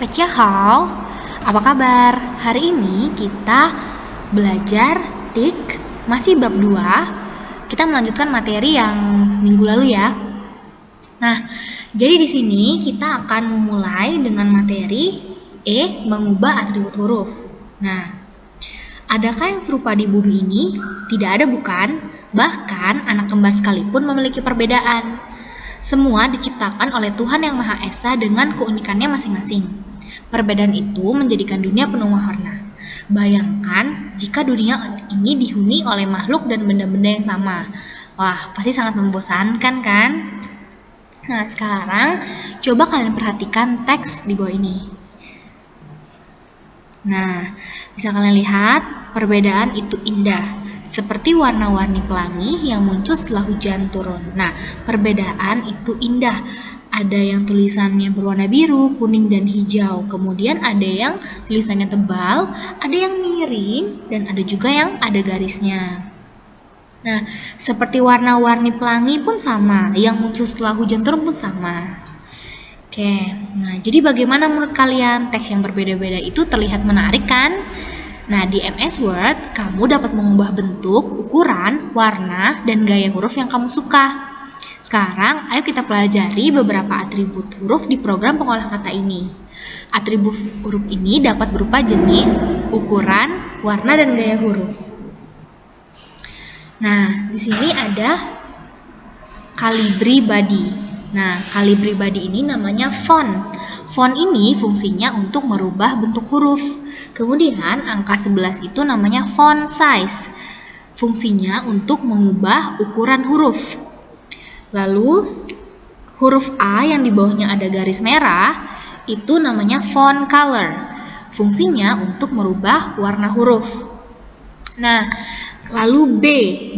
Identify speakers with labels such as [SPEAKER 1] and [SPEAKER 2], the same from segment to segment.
[SPEAKER 1] Hao, apa kabar? Hari ini kita belajar TIK, masih bab 2. Kita melanjutkan materi yang minggu lalu ya. Nah, jadi di sini kita akan memulai dengan materi mengubah atribut huruf. Nah, adakah yang serupa di bumi ini? Tidak ada bukan? Bahkan anak kembar sekalipun memiliki perbedaan. Semua diciptakan oleh Tuhan Yang Maha Esa dengan keunikannya masing-masing. Perbedaan itu menjadikan dunia penuh warna. Bayangkan jika dunia ini dihuni oleh makhluk dan benda-benda yang sama. Wah, pasti sangat membosankan kan? Nah, sekarang coba kalian perhatikan teks di bawah ini. Nah, bisa kalian lihat perbedaan itu indah. Seperti warna-warni pelangi yang muncul setelah hujan turun. Nah, perbedaan itu indah. Ada yang tulisannya berwarna biru, kuning, dan hijau. Kemudian ada yang tulisannya tebal, ada yang miring, dan ada juga yang ada garisnya. Nah, seperti warna-warni pelangi pun sama. Yang muncul setelah hujan turun pun sama. Oke, nah jadi bagaimana menurut kalian? Teks yang berbeda-beda itu terlihat menarik kan? Nah, di MS Word, kamu dapat mengubah bentuk, ukuran, warna, dan gaya huruf yang kamu suka. Sekarang, ayo kita pelajari beberapa atribut huruf di program pengolah kata ini. Atribut huruf ini dapat berupa jenis, ukuran, warna, dan gaya huruf. Nah, di sini ada Calibri Body. Nah, Calibri Body ini namanya font. Font ini fungsinya untuk merubah bentuk huruf. Kemudian angka 11 itu namanya font size. Fungsinya untuk mengubah ukuran huruf. Lalu huruf A yang di bawahnya ada garis merah itu namanya font color. Fungsinya untuk merubah warna huruf. Nah, lalu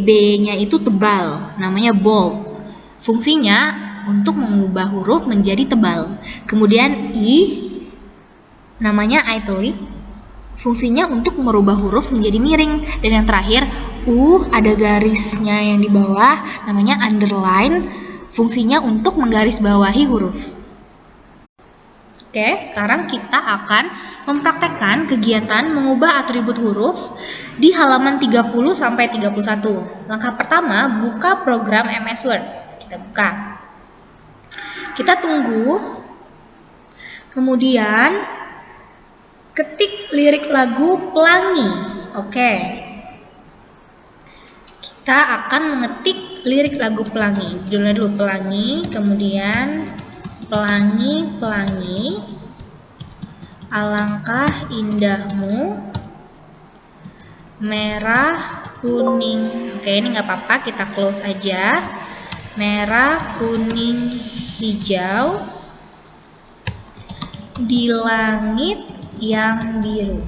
[SPEAKER 1] B-nya itu tebal, namanya bold. Fungsinya untuk mengubah huruf menjadi tebal. Kemudian I namanya italic. Fungsinya untuk merubah huruf menjadi miring. Dan yang terakhir U ada garisnya yang di bawah namanya underline. Fungsinya untuk menggarisbawahi huruf. Oke, sekarang kita akan mempraktekkan kegiatan mengubah atribut huruf di halaman 30 sampai 31. Langkah pertama, buka program MS Word. Kita buka. Kita tunggu. Kemudian ketik lirik lagu Pelangi. Oke. Kita akan mengetik lirik lagu Pelangi. Judulnya dulu Pelangi, kemudian Pelangi, pelangi, alangkah indahmu, merah, kuning. Oke, ini nggak apa-apa, kita close aja. Merah, kuning, hijau, di langit yang biru.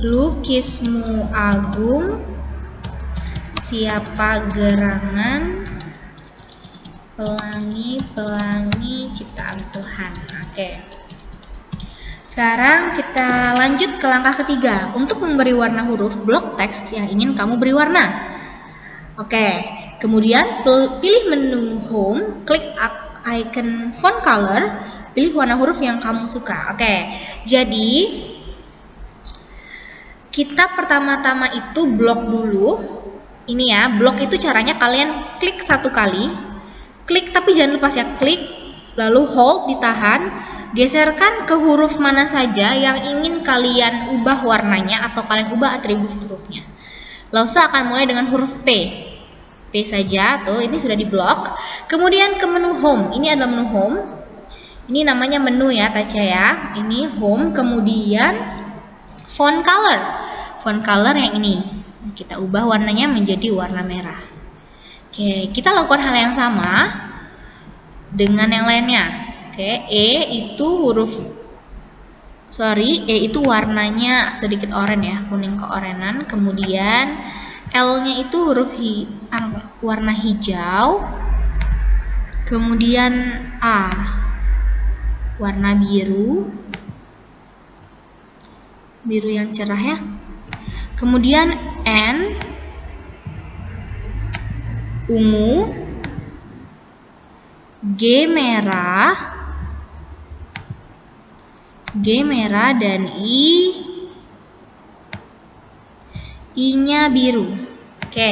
[SPEAKER 1] Lukismu agung, siapa gerangan, pelangi-pelangi ciptaan Tuhan. Oke. Sekarang kita lanjut ke langkah ketiga. Untuk memberi warna huruf, blok teks yang ingin kamu beri warna. Oke. Kemudian pilih menu Home, klik icon font color, pilih warna huruf yang kamu suka. Oke. Jadi kita pertama-tama itu blok dulu. Ini ya, blok itu caranya kalian klik satu kali. Klik tapi jangan lupa ya, klik, lalu hold, ditahan, geserkan ke huruf mana saja yang ingin kalian ubah warnanya atau kalian ubah atribut hurufnya. Lausa akan mulai dengan huruf P. P saja, tuh ini sudah diblok. Kemudian ke menu Home, ini adalah menu Home. Ini namanya menu ya, Taca ya. Ini Home, kemudian font color. Font color yang ini. Kita ubah warnanya menjadi warna merah. Oke, kita lakukan hal yang sama dengan yang lainnya. Oke, E itu warnanya sedikit oranye ya, kuning keorenan. Kemudian L-nya itu huruf warna hijau. Kemudian A warna biru. Biru yang cerah ya. Kemudian N ungu, G merah, G merah dan I-nya biru. Oke.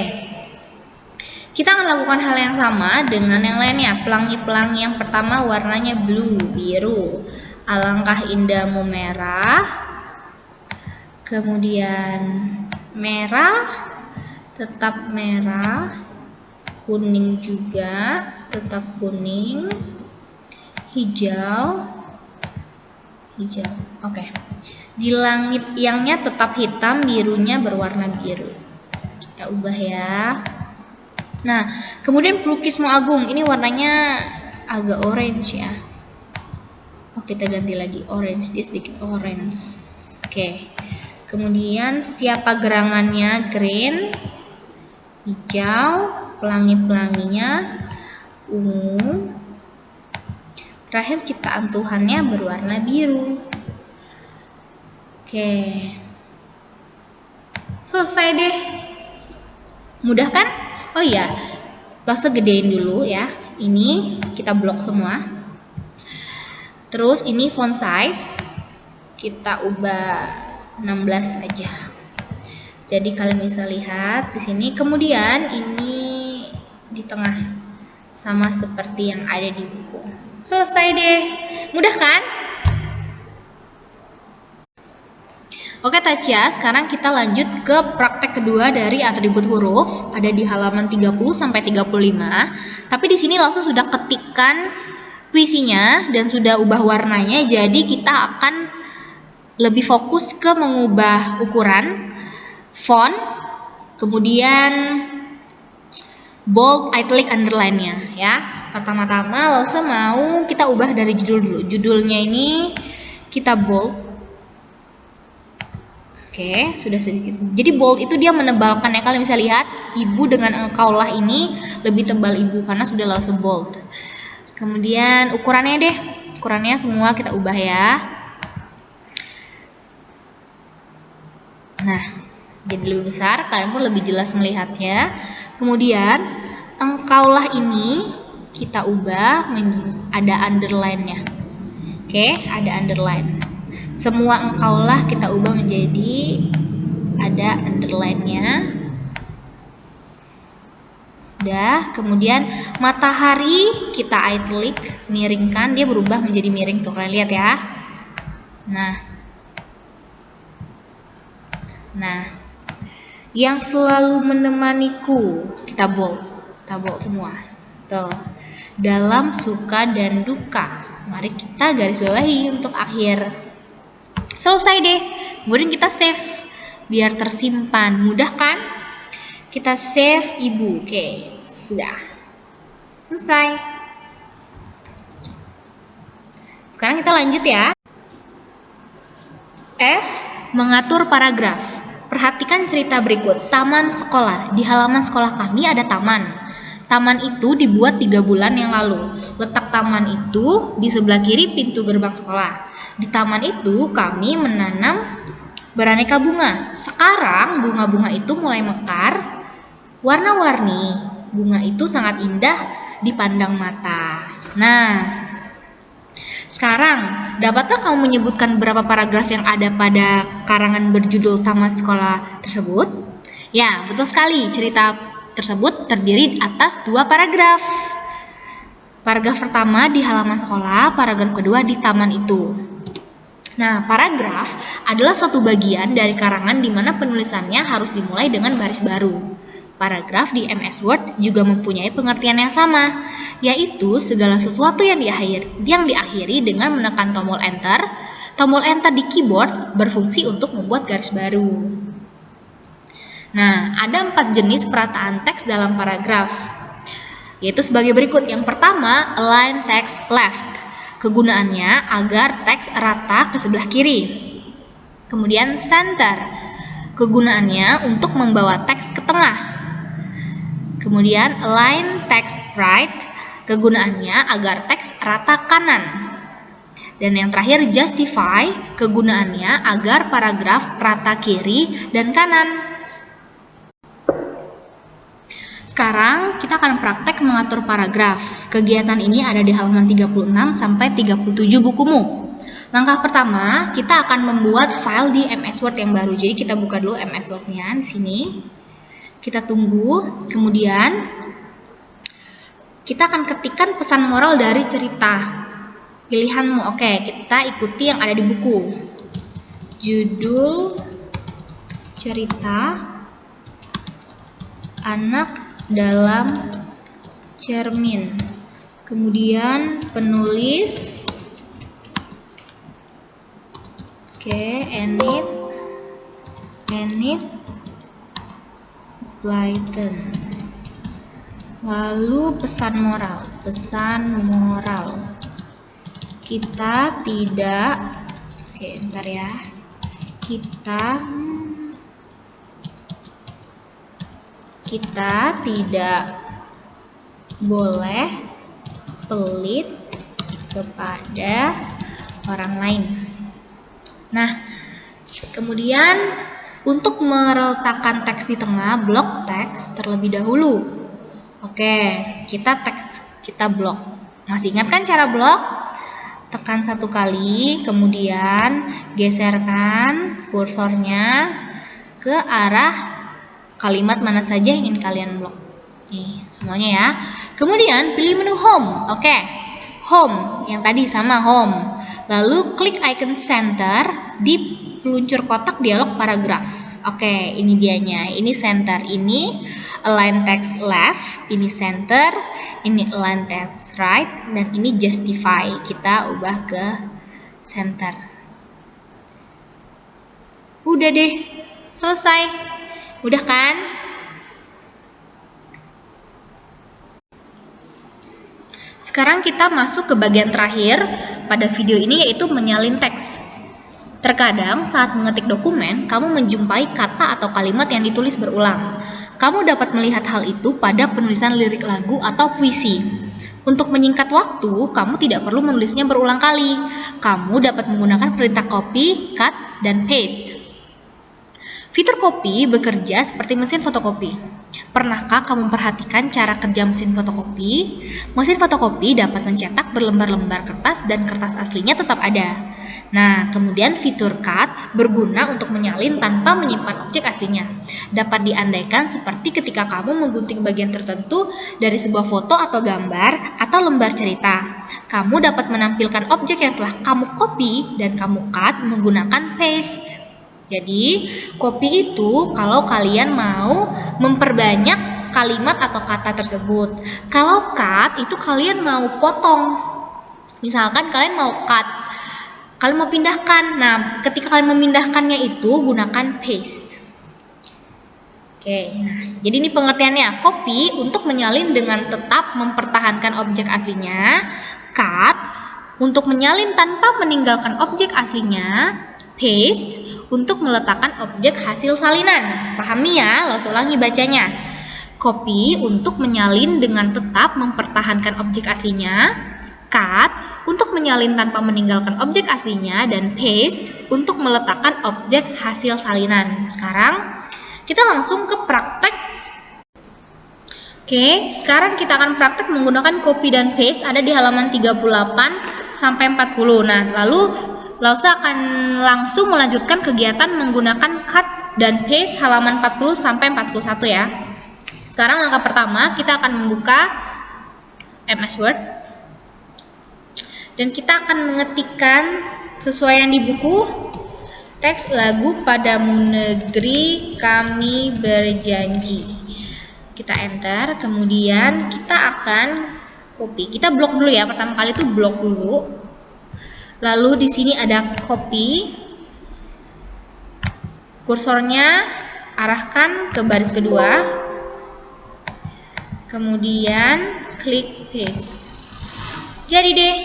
[SPEAKER 1] Kita akan lakukan hal yang sama dengan yang lainnya. Pelangi-pelangi yang pertama warnanya blue, biru. Alangkah indahmu merah. Kemudian merah, tetap merah. Kuning juga, tetap kuning. Hijau. Oke. Di langit yangnya tetap hitam, birunya berwarna biru. Kita ubah ya. Nah, kemudian pelukismu Agung, ini warnanya agak orange ya. Oke, kita ganti lagi orange, dia sedikit orange. Oke. Kemudian siapa gerangannya? Green, hijau, pelangi-pelanginya ungu. Terakhir ciptaan Tuhannya berwarna biru. Oke. Selesai deh. Mudah kan? Oh iya, Lase gedein dulu ya. Ini kita blok semua. Terus ini font size kita ubah 16 aja. Jadi kalian bisa lihat di sini. Kemudian ini di tengah sama seperti yang ada di buku. Selesai deh. Mudah kan? Oke Tacia, sekarang kita lanjut ke praktek kedua dari atribut huruf. Ada di halaman 30 sampai 35. Tapi di sini langsung sudah ketikkan puisinya dan sudah ubah warnanya. Jadi kita akan lebih fokus ke mengubah ukuran, font, kemudian bold, italic, underline-nya ya. Pertama-tama langsung mau kita ubah dari judul dulu. Judulnya ini kita bold. Oke, sudah sedikit. Jadi bold itu dia menebalkan ya. Kalian bisa lihat ibu dengan engkaulah ini lebih tebal ibu karena sudah langsung bold. Kemudian ukurannya deh. Ukurannya semua kita ubah ya. Nah, jadi lebih besar, kalian pun lebih jelas melihatnya. Kemudian engkaulah ini kita ubah ada underline-nya. Oke, ada underline. Semua engkaulah kita ubah menjadi ada underline-nya. Sudah, kemudian matahari kita italic, miringkan, dia berubah menjadi miring tuh, kalian lihat ya. Nah, yang selalu menemaniku kita bold semua. Tuh, dalam suka dan duka. Mari kita garis bawahi untuk akhir. Selesai deh. Kemudian kita save biar tersimpan. Mudah kan? Kita save ibu. Oke, sudah. Selesai. Sekarang kita lanjut ya. F. Mengatur paragraf. Perhatikan cerita berikut. Taman sekolah. Di halaman sekolah kami ada taman. Taman itu dibuat 3 bulan yang lalu. Letak taman itu di sebelah kiri pintu gerbang sekolah. Di taman itu kami menanam beraneka bunga. Sekarang bunga-bunga itu mulai mekar, warna-warni. Bunga itu sangat indah dipandang mata. Nah, sekarang dapatkah kamu menyebutkan berapa paragraf yang ada pada karangan berjudul Taman Sekolah tersebut? Ya, betul sekali. Cerita tersebut terdiri atas 2 paragraf. Paragraf pertama di halaman sekolah, paragraf kedua di taman itu. Nah, paragraf adalah suatu bagian dari karangan di mana penulisannya harus dimulai dengan baris baru. Paragraf di MS Word juga mempunyai pengertian yang sama, yaitu segala sesuatu yang diakhiri dengan menekan tombol Enter. Tombol Enter di keyboard berfungsi untuk membuat garis baru. Nah, ada 4 jenis perataan teks dalam paragraf, yaitu sebagai berikut. Yang pertama, align text left. Kegunaannya agar teks rata ke sebelah kiri. Kemudian center. Kegunaannya untuk membawa teks ke tengah. Kemudian align text right. Kegunaannya agar teks rata kanan. Dan yang terakhir, justify. Kegunaannya agar paragraf rata kiri dan kanan. Sekarang kita akan praktek mengatur paragraf. Kegiatan ini ada di halaman 36 sampai 37 bukumu. Langkah pertama, kita akan membuat file di MS Word yang baru. Jadi kita buka dulu MS Word-nya di sini. Kita tunggu, kemudian kita akan ketikkan pesan moral dari cerita. Pilihanmu, oke, kita ikuti yang ada di buku. Judul cerita Anak dalam Cermin. Kemudian penulis, Enid Blyton. Lalu pesan moral. Kita tidak, bentar ya. Kita tidak boleh pelit kepada orang lain. Nah, kemudian untuk meletakkan teks di tengah, blok teks terlebih dahulu. Oke, kita blok. Masih ingat kan cara blok? Tekan 1 kali, kemudian geserkan kursornya ke arah kalimat mana saja yang ingin kalian blok. Nih, semuanya ya. Kemudian pilih menu home. Oke, home yang tadi sama home. Lalu klik icon center di peluncur kotak dialog paragraf. Oke, ini dianya. Ini center, ini align text left, ini center, ini align text right, dan ini justify. Kita ubah ke center. Udah deh, selesai. Udah kan? Sekarang kita masuk ke bagian terakhir pada video ini, yaitu menyalin teks. Terkadang saat mengetik dokumen, kamu menjumpai kata atau kalimat yang ditulis berulang. Kamu dapat melihat hal itu pada penulisan lirik lagu atau puisi. Untuk menyingkat waktu, kamu tidak perlu menulisnya berulang kali. Kamu dapat menggunakan perintah copy, cut, dan paste. Fitur copy bekerja seperti mesin fotokopi. Pernahkah kamu memperhatikan cara kerja mesin fotokopi? Mesin fotokopi dapat mencetak berlembar-lembar kertas dan kertas aslinya tetap ada. Nah, kemudian fitur cut berguna untuk menyalin tanpa menyimpan objek aslinya. Dapat diandaikan seperti ketika kamu menggunting bagian tertentu dari sebuah foto atau gambar atau lembar cerita. Kamu dapat menampilkan objek yang telah kamu copy dan kamu cut menggunakan paste. Jadi, copy itu kalau kalian mau memperbanyak kalimat atau kata tersebut. Kalau cut itu kalian mau potong. Misalkan kalian mau cut, kalian mau pindahkan. Nah, ketika kalian memindahkannya itu gunakan paste. Oke, nah, jadi ini pengertiannya. Copy untuk menyalin dengan tetap mempertahankan objek aslinya. Cut untuk menyalin tanpa meninggalkan objek aslinya. Paste untuk meletakkan objek hasil salinan. Pahami ya, langsung ulangi bacanya. Copy untuk menyalin dengan tetap mempertahankan objek aslinya. Cut untuk menyalin tanpa meninggalkan objek aslinya. Dan paste untuk meletakkan objek hasil salinan. Sekarang kita langsung ke praktek. Oke, sekarang kita akan praktek menggunakan copy dan paste, ada di halaman 38 sampai 40. Nah, lalu Lausa akan langsung melanjutkan kegiatan menggunakan cut dan paste halaman 40 sampai 41 ya. Sekarang langkah pertama, kita akan membuka MS Word. Dan kita akan mengetikkan sesuai yang di buku, teks lagu Padamu Negeri Kami Berjanji. Kita enter, kemudian kita akan copy. Kita blok dulu ya, pertama kali itu blok dulu. Lalu di sini ada copy. Kursornya arahkan ke baris kedua. Kemudian klik paste. Jadi deh.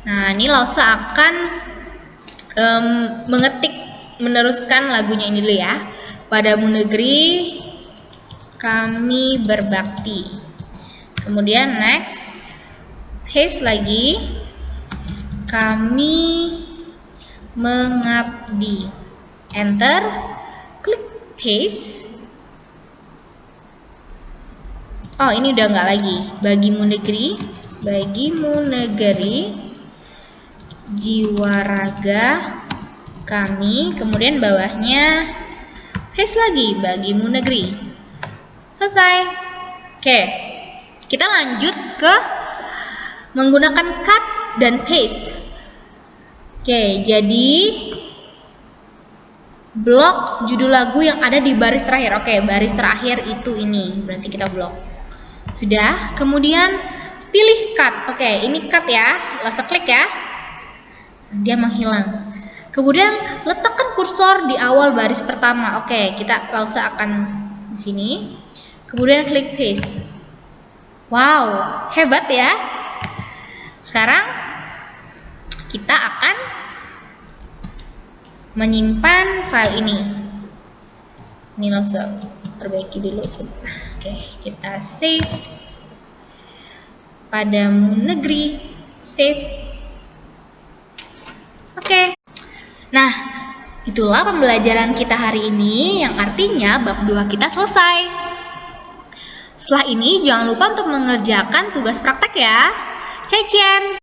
[SPEAKER 1] Nah, ini Lausa akan meneruskan lagunya ini dulu ya. Padamu Negeri Kami Berbakti. Kemudian next. Paste lagi. Kami mengabdi. Enter, klik paste. Oh, ini udah nggak lagi. Bagimu negeri jiwa raga kami, kemudian bawahnya paste lagi, bagimu negeri. Selesai. Oke, kita lanjut ke menggunakan cut dan paste. Oke, jadi blok judul lagu yang ada di baris terakhir. Oke, baris terakhir itu ini, berarti kita blok. Sudah, kemudian pilih cut. Oke, ini cut ya, langsung klik ya. Dia menghilang. Kemudian letakkan kursor di awal baris pertama. Oke, kita langsung akan di sini. Kemudian klik paste. Wow, hebat ya. Sekarang kita akan menyimpan file ini. Ini langsung perbaiki dulu sebentar. Oke, kita save. Padamu negeri, save. Oke. Nah, itulah pembelajaran kita hari ini yang artinya bab 2 kita selesai. Setelah ini jangan lupa untuk mengerjakan tugas praktek ya. Cai cian.